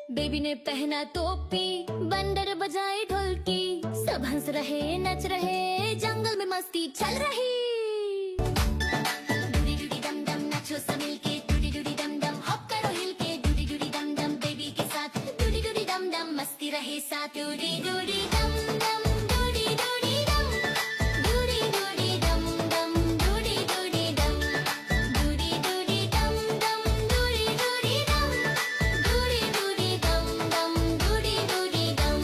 Baby ने पहना टोपी, बंदर बजाए ढोलकी, सब हंस रहे नच रहे, जंगल में मस्ती चल रही। डूडी डूडी डम डम नाचो सब मिलके, डूडी डूडी डम डम हॉप करो हिल के, डूडी डूडी डम डम बेबी के साथ, डूडी डूडी डम डम मस्ती रहे साथ, डूडी डूडी डम डम डूडी डूडी डम, डूडी डूडी डम डम डूडी डूडी डम, डूडी डूडी डम डम डूडी डूडी डम, डूडी डूडी डम डम डूडी डूडी डम।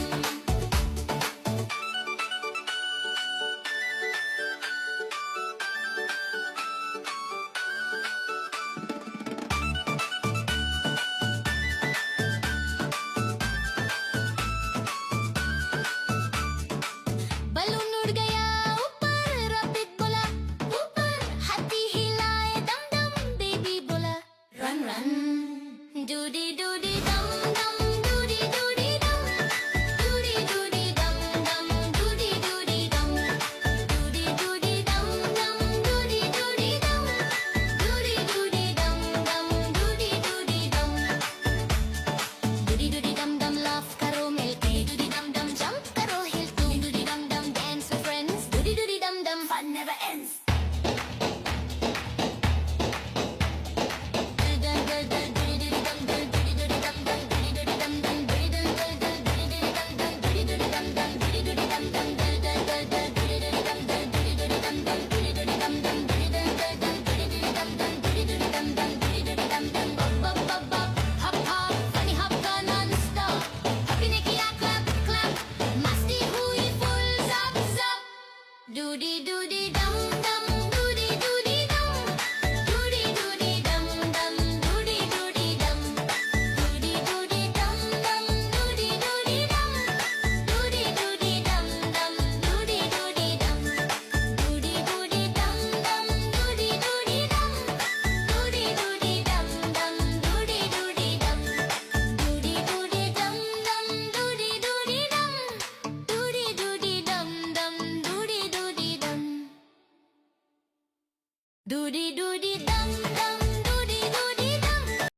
बलून उड़ गया ऊपर, रॉकेट बोला ऊपर, हाथी हिलाए दम दम, बेबी बोला रन रन, डूडी डूडी डम डम डूडी डूडी डम, डूडी डूडी डम डम डूडी डूडी डम, डूडी डूडी डम डम डूडी डूडी डम, डूडी डूडी डम डम डूडी डूडी डम, डूडी डूडी डम डम लाफ करो मिलके, डूडी डम डम जंप करो हिल टू, डूडी डम डम dance with friends, Dudi Dudi डम डम fun never ends। Doody doody dum dum, doody doody dum, doody doody dum dum, doody doody dum, doody doody dum dum, doody doody dum, doody doody dum dum, doody doody dum, doody doody dum dum, doody doody dum, doody doody dum dum, doody doody dum, doody doody dum dum, doody doody dum, doody doody dum dum, doody doody dum, doody doody dum dum.